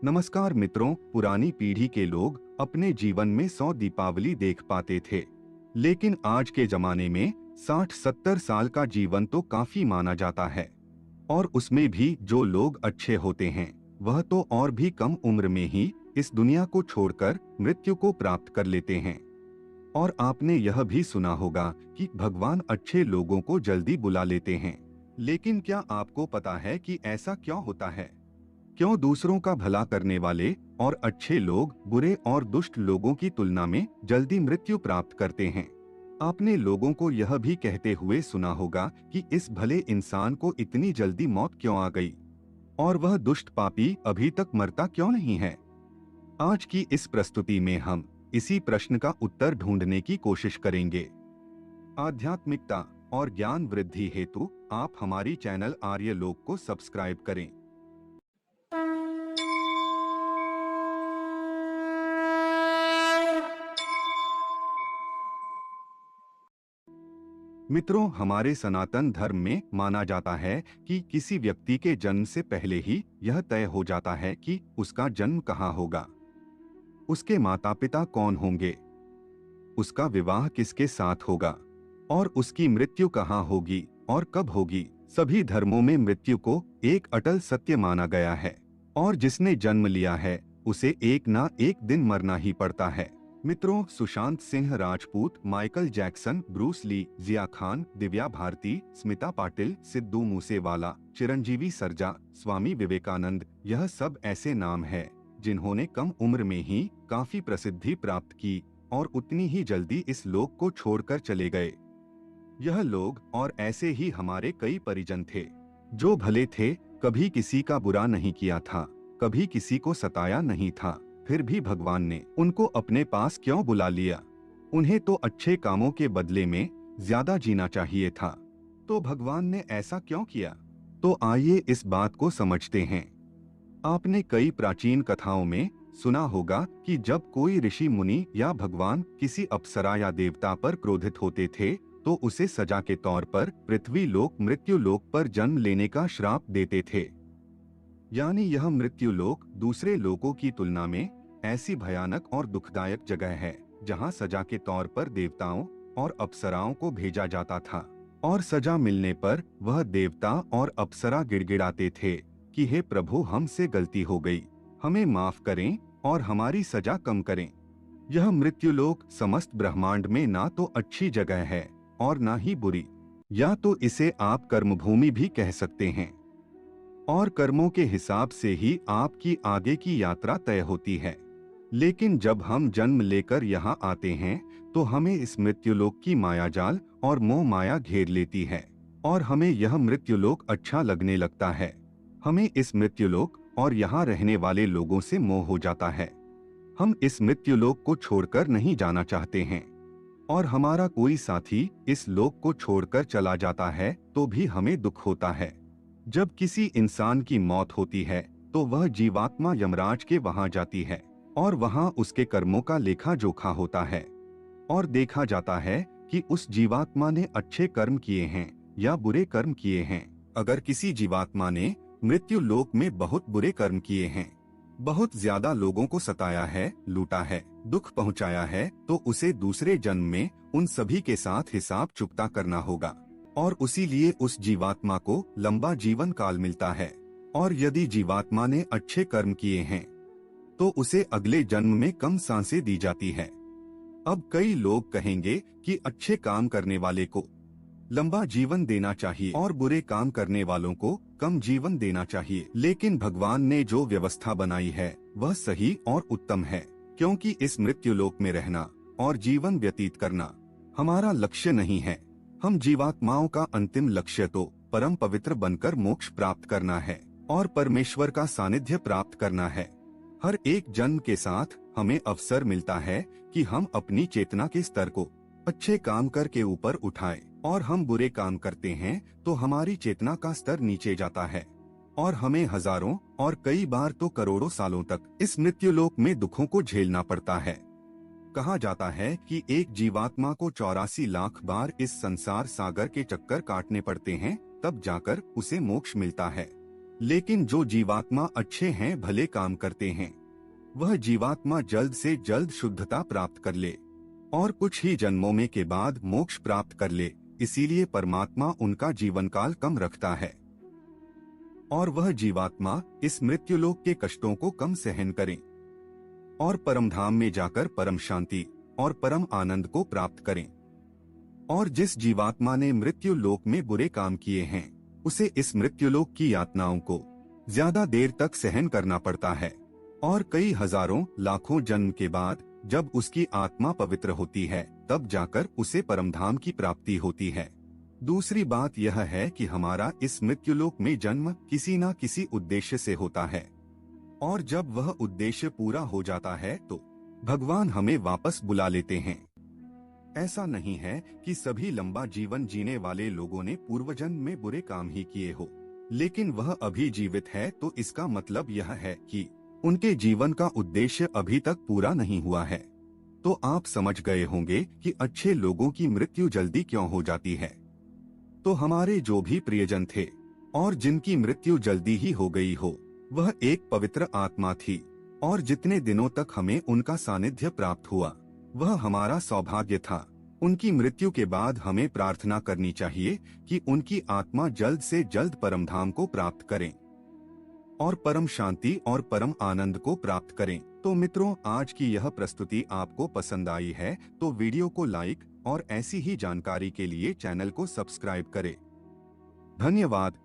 नमस्कार मित्रों, पुरानी पीढ़ी के लोग अपने जीवन में 100 दीपावली देख पाते थे, लेकिन आज के जमाने में 60-70 साल का जीवन तो काफी माना जाता है। और उसमें भी जो लोग अच्छे होते हैं, वह तो और भी कम उम्र में ही इस दुनिया को छोड़कर मृत्यु को प्राप्त कर लेते हैं। और आपने यह भी सुना होगा कि भगवान अच्छे लोगों को जल्दी बुला लेते हैं। लेकिन क्या आपको पता है कि ऐसा क्यों होता है? क्यों दूसरों का भला करने वाले और अच्छे लोग बुरे और दुष्ट लोगों की तुलना में जल्दी मृत्यु प्राप्त करते हैं? आपने लोगों को यह भी कहते हुए सुना होगा कि इस भले इंसान को इतनी जल्दी मौत क्यों आ गई और वह दुष्ट पापी अभी तक मरता क्यों नहीं है। आज की इस प्रस्तुति में हम इसी प्रश्न का उत्तर ढूंढने की कोशिश करेंगे। आध्यात्मिकता और ज्ञान वृद्धि हेतु आप हमारी चैनल आर्य लोक को सब्सक्राइब करें। मित्रों, हमारे सनातन धर्म में माना जाता है कि किसी व्यक्ति के जन्म से पहले ही यह तय हो जाता है कि उसका जन्म कहाँ होगा, उसके माता पिता कौन होंगे, उसका विवाह किसके साथ होगा और उसकी मृत्यु कहाँ होगी और कब होगी। सभी धर्मों में मृत्यु को एक अटल सत्य माना गया है और जिसने जन्म लिया है उसे एक ना एक दिन मरना ही पड़ता है। मित्रों, Sushant Singh Rajput, Michael Jackson, Bruce Lee, Jiah Khan, Divya Bharti, Smita Patil, Sidhu Moosewala, Chiranjeevi Sarja, Swami Vivekananda, यह सब ऐसे नाम हैं जिन्होंने कम उम्र में ही काफी प्रसिद्धि प्राप्त की और उतनी ही जल्दी इस लोक को छोड़कर चले गए। यह लोग और ऐसे ही हमारे कई परिजन थे जो भले थे, कभी किसी का बुरा नहीं किया था, कभी किसी को सताया नहीं था, फिर भी भगवान ने उनको अपने पास क्यों बुला लिया? उन्हें तो अच्छे कामों के बदले में ज्यादा जीना चाहिए था, तो भगवान ने ऐसा क्यों किया? तो आइए इस बात को समझते हैं। आपने कई प्राचीन कथाओं में सुना होगा कि जब कोई ऋषि मुनि या भगवान किसी अप्सरा या देवता पर क्रोधित होते थे तो उसे सजा के तौर पर पृथ्वी लोक मृत्यु लोक पर जन्म लेने का श्राप देते थे। यानी यह मृत्यु लोक दूसरे लोकों की तुलना में ऐसी भयानक और दुखदायक जगह है जहां सजा के तौर पर देवताओं और अप्सराओं को भेजा जाता था और सजा मिलने पर वह देवता और अप्सरा गिड़गिड़ाते थे कि हे प्रभु, हमसे गलती हो गई, हमें माफ करें और हमारी सजा कम करें। यह मृत्युलोक समस्त ब्रह्मांड में ना तो अच्छी जगह है और ना ही बुरी, या तो इसे आप कर्मभूमि भी कह सकते हैं। और कर्मों के हिसाब से ही आपकी आगे की यात्रा तय होती है। लेकिन जब हम जन्म लेकर यहाँ आते हैं तो हमें इस मृत्युलोक की मायाजाल और मोह माया घेर लेती है और हमें यह मृत्युलोक अच्छा लगने लगता है। हमें इस मृत्युलोक और यहाँ रहने वाले लोगों से मोह हो जाता है। हम इस मृत्युलोक को छोड़कर नहीं जाना चाहते हैं और हमारा कोई साथी इस लोक को छोड़कर चला जाता है तो भी हमें दुख होता है। जब किसी इंसान की मौत होती है तो वह जीवात्मा यमराज के वहां जाती है और वहां उसके कर्मों का लेखा जोखा होता है और देखा जाता है कि उस जीवात्मा ने अच्छे कर्म किए हैं या बुरे कर्म किए हैं। अगर किसी जीवात्मा ने मृत्यु लोक में बहुत बुरे कर्म किए हैं, बहुत ज्यादा लोगों को सताया है, लूटा है, दुख पहुंचाया है, तो उसे दूसरे जन्म में उन सभी के साथ हिसाब चुकता करना होगा और उसी लिए उस जीवात्मा को लंबा जीवन काल मिलता है। और यदि जीवात्मा ने अच्छे कर्म किए हैं तो उसे अगले जन्म में कम सांसें दी जाती है। अब कई लोग कहेंगे कि अच्छे काम करने वाले को लंबा जीवन देना चाहिए और बुरे काम करने वालों को कम जीवन देना चाहिए। लेकिन भगवान ने जो व्यवस्था बनाई है वह सही और उत्तम है, क्योंकि इस मृत्युलोक में रहना और जीवन व्यतीत करना हमारा लक्ष्य नहीं है। हम जीवात्माओं का अंतिम लक्ष्य तो परम पवित्र बनकर मोक्ष प्राप्त करना है और परमेश्वर का सानिध्य प्राप्त करना है। हर एक जन्म के साथ हमें अवसर मिलता है कि हम अपनी चेतना के स्तर को अच्छे काम करके ऊपर उठाएं और हम बुरे काम करते हैं तो हमारी चेतना का स्तर नीचे जाता है और हमें हजारों और कई बार तो करोड़ों सालों तक इस मृत्युलोक में दुखों को झेलना पड़ता है। कहा जाता है कि एक जीवात्मा को 84 लाख बार इस संसार सागर के चक्कर काटने पड़ते हैं, तब जाकर उसे मोक्ष मिलता है। लेकिन जो जीवात्मा अच्छे हैं, भले काम करते हैं, वह जीवात्मा जल्द से जल्द शुद्धता प्राप्त कर ले और कुछ ही जन्मों में के बाद मोक्ष प्राप्त कर ले। इसीलिए परमात्मा उनका जीवन काल कम रखता है और वह जीवात्मा इस मृत्युलोक के कष्टों को कम सहन करें और परमधाम में जाकर परम शांति और परम आनंद को प्राप्त करें। और जिस जीवात्मा ने मृत्यु लोक में बुरे काम किए हैं, उसे इस मृत्युलोक की यातनाओं को ज्यादा देर तक सहन करना पड़ता है और कई हजारों लाखों जन्म के बाद जब उसकी आत्मा पवित्र होती है, तब जाकर उसे परमधाम की प्राप्ति होती है। दूसरी बात यह है कि हमारा इस मृत्युलोक में जन्म किसी न किसी उद्देश्य से होता है और जब वह उद्देश्य पूरा हो जाता है तो भगवान हमें वापस बुला लेते हैं। ऐसा नहीं है कि सभी लंबा जीवन जीने वाले लोगों ने पूर्वजन्म में बुरे काम ही किए हो, लेकिन वह अभी जीवित है, तो इसका मतलब यह है कि उनके जीवन का उद्देश्य अभी तक पूरा नहीं हुआ है। तो आप समझ गए होंगे कि अच्छे लोगों की मृत्यु जल्दी क्यों हो जाती है। तो हमारे जो भी प्रियजन थे और जिनकी मृत्यु जल्दी ही हो गई हो, वह एक पवित्र आत्मा थी और जितने दिनों तक हमें उनका सानिध्य प्राप्त हुआ, वह हमारा सौभाग्य था। उनकी मृत्यु के बाद हमें प्रार्थना करनी चाहिए कि उनकी आत्मा जल्द से जल्द परमधाम को प्राप्त करें और परम शांति और परम आनंद को प्राप्त करें। तो मित्रों, आज की यह प्रस्तुति आपको पसंद आई है तो वीडियो को लाइक और ऐसी ही जानकारी के लिए चैनल को सब्सक्राइब करें। धन्यवाद।